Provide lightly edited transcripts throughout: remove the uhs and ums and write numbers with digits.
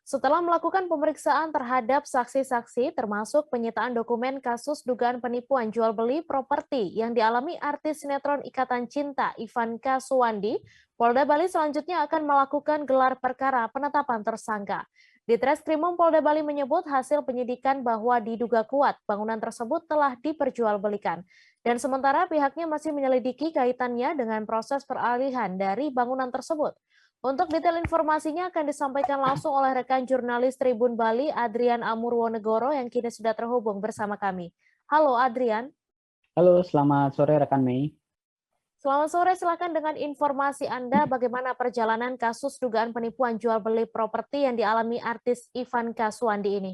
Setelah melakukan pemeriksaan terhadap saksi-saksi, termasuk penyitaan dokumen kasus dugaan penipuan jual beli properti yang dialami artis sinetron Ikatan Cinta Ivanka Suwandi, Polda Bali selanjutnya akan melakukan gelar perkara penetapan tersangka. Di Treskrimum Polda Bali menyebut hasil penyidikan bahwa diduga kuat bangunan tersebut telah diperjualbelikan. Dan sementara pihaknya masih menyelidiki kaitannya dengan proses peralihan dari bangunan tersebut. Untuk detail informasinya akan disampaikan langsung oleh rekan jurnalis Tribun Bali, Adrian Amurwonegoro, yang kini sudah terhubung bersama kami. Halo Adrian. Halo, selamat sore rekan Mei. Selamat sore, silakan dengan informasi Anda bagaimana perjalanan kasus dugaan penipuan jual beli properti yang dialami artis Ivanka Suwandi ini.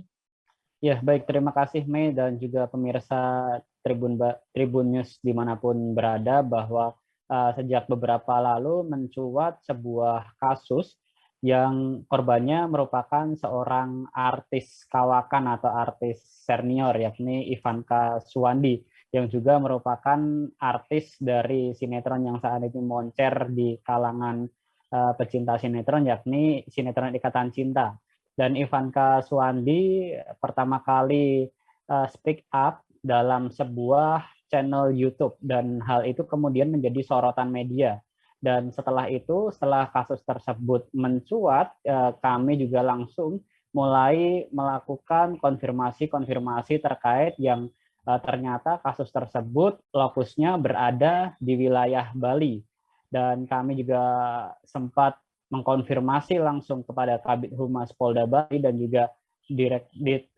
Ya, baik, terima kasih Mei dan juga pemirsa Tribun News dimanapun berada bahwa sejak beberapa lalu mencuat sebuah kasus yang korbannya merupakan seorang artis kawakan atau artis senior yakni Ivanka Suwandi yang juga merupakan artis dari sinetron yang saat ini moncer di kalangan pecinta sinetron yakni sinetron Ikatan Cinta. Dan Ivanka Suwandi pertama kali speak up dalam sebuah channel YouTube dan hal itu kemudian menjadi sorotan media. Dan setelah itu, setelah kasus tersebut mencuat, kami juga langsung mulai melakukan konfirmasi terkait yang ternyata kasus tersebut lokusnya berada di wilayah Bali. Dan kami juga sempat mengkonfirmasi langsung kepada Kabid Humas Polda Bali dan juga di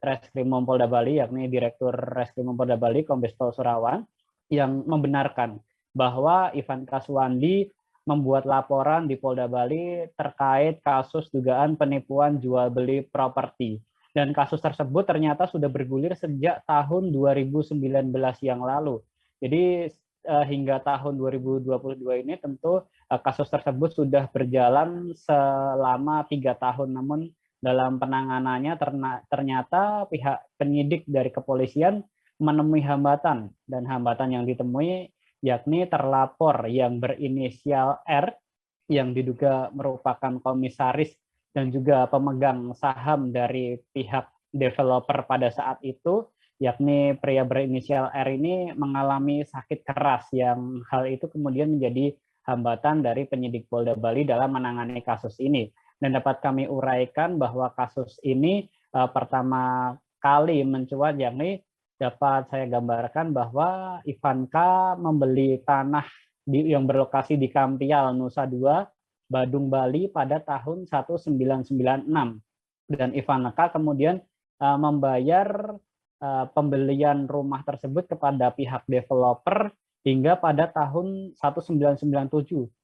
Reskrimum Polda Bali, yakni Direktur Reskrimum Polda Bali, Kombes Pol Surawan, yang membenarkan bahwa Ivanka Suwandi membuat laporan di Polda Bali terkait kasus dugaan penipuan jual beli properti. Dan kasus tersebut ternyata sudah bergulir sejak tahun 2019 yang lalu. Jadi hingga tahun 2022 ini tentu kasus tersebut sudah berjalan selama 3 tahun, namun dalam penanganannya ternyata pihak penyidik dari kepolisian menemui hambatan, dan hambatan yang ditemui yakni terlapor yang berinisial R yang diduga merupakan komisaris dan juga pemegang saham dari pihak developer pada saat itu, yakni pria berinisial R ini mengalami sakit keras yang hal itu kemudian menjadi hambatan dari penyidik Polda Bali dalam menangani kasus ini. Dan dapat kami uraikan bahwa kasus ini pertama kali mencuat, yakni dapat saya gambarkan bahwa Ivanka membeli tanah yang berlokasi di Kampial, Nusa Dua, Badung, Bali pada tahun 1996. Dan Ivanka kemudian membayar pembelian rumah tersebut kepada pihak developer hingga pada tahun 1997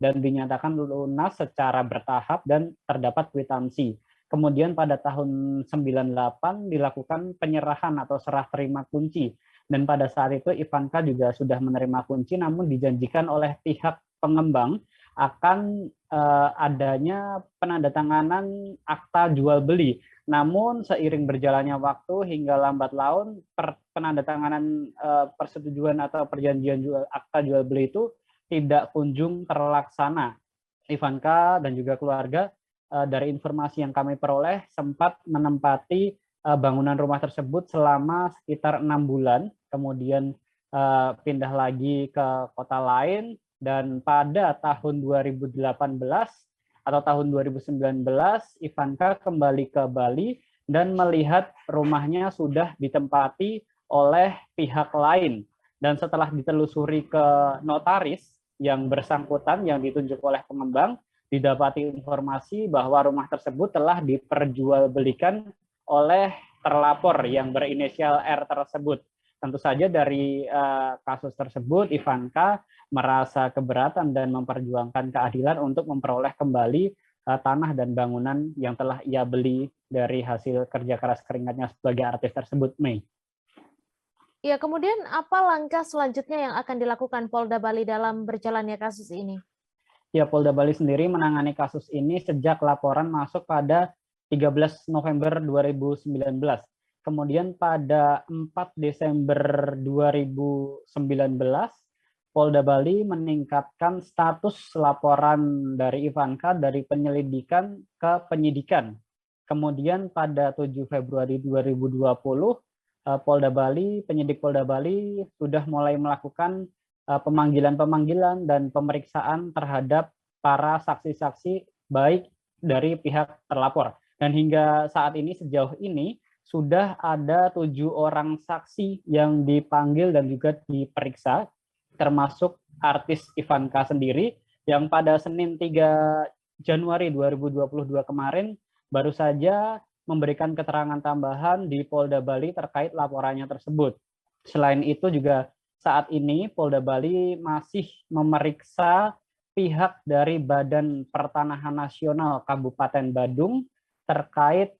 dan dinyatakan lunas secara bertahap dan terdapat kwitansi. Kemudian pada tahun 98 dilakukan penyerahan atau serah terima kunci. Dan pada saat itu Ivanka juga sudah menerima kunci, namun dijanjikan oleh pihak pengembang akan adanya penandatanganan akta jual beli. Namun seiring berjalannya waktu hingga lambat laun penandatanganan persetujuan atau perjanjian akta jual beli itu tidak kunjung terlaksana. Ivanka dan juga keluarga dari informasi yang kami peroleh sempat menempati bangunan rumah tersebut selama sekitar 6 bulan, kemudian pindah lagi ke kota lain, dan pada tahun 2018 atau tahun 2019 Ivanka kembali ke Bali dan melihat rumahnya sudah ditempati oleh pihak lain. Dan setelah ditelusuri ke notaris yang bersangkutan yang ditunjuk oleh pengembang, didapati informasi bahwa rumah tersebut telah diperjualbelikan oleh terlapor yang berinisial R tersebut. Tentu saja dari kasus tersebut Ivanka merasa keberatan dan memperjuangkan keadilan untuk memperoleh kembali tanah dan bangunan yang telah ia beli dari hasil kerja keras keringatnya sebagai artis tersebut, Mei. Ya, kemudian apa langkah selanjutnya yang akan dilakukan Polda Bali dalam berjalannya kasus ini? Ya, Polda Bali sendiri menangani kasus ini sejak laporan masuk pada 13 November 2019. Kemudian pada 4 Desember 2019, Polda Bali meningkatkan status laporan dari Ivanka dari penyelidikan ke penyidikan. Kemudian pada 7 Februari 2020, penyidik Polda Bali sudah mulai melakukan pemanggilan-pemanggilan dan pemeriksaan terhadap para saksi-saksi baik dari pihak terlapor. Dan hingga saat ini, sejauh ini, sudah ada 7 orang saksi yang dipanggil dan juga diperiksa, termasuk artis Ivanka sendiri, yang pada Senin 3 Januari 2022 kemarin baru saja memberikan keterangan tambahan di Polda Bali terkait laporannya tersebut. Selain itu juga saat ini Polda Bali masih memeriksa pihak dari Badan Pertanahan Nasional Kabupaten Badung terkait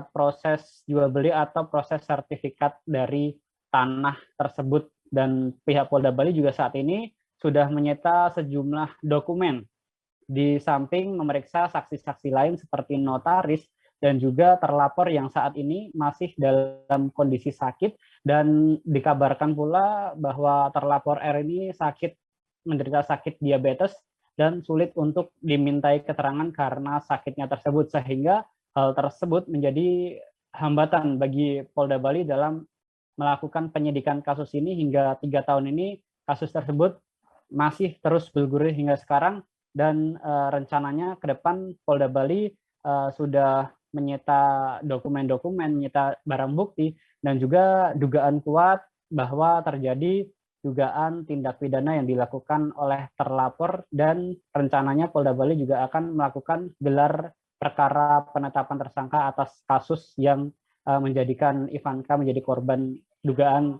proses jual beli atau proses sertifikat dari tanah tersebut, dan pihak Polda Bali juga saat ini sudah menyita sejumlah dokumen di samping memeriksa saksi-saksi lain seperti notaris dan juga terlapor yang saat ini masih dalam kondisi sakit, dan dikabarkan pula bahwa terlapor R ini menderita sakit diabetes dan sulit untuk dimintai keterangan karena sakitnya tersebut, sehingga hal tersebut menjadi hambatan bagi Polda Bali dalam melakukan penyidikan kasus ini. Hingga 3 tahun ini kasus tersebut masih terus bergulir hingga sekarang, dan rencananya ke depan Polda Bali sudah menyita dokumen-dokumen, menyita barang bukti, dan juga dugaan kuat bahwa terjadi dugaan tindak pidana yang dilakukan oleh terlapor, dan rencananya Polda Bali juga akan melakukan gelar perkara penetapan tersangka atas kasus yang menjadikan Ivanka menjadi korban dugaan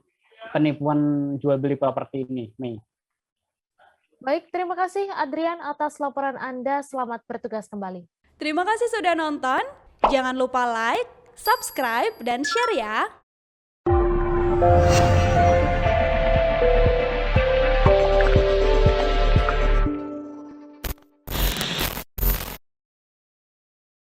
penipuan jual beli properti ini, Mei. Baik, terima kasih Adrian atas laporan Anda. Selamat bertugas kembali. Terima kasih sudah nonton. Jangan lupa like, subscribe, dan share ya.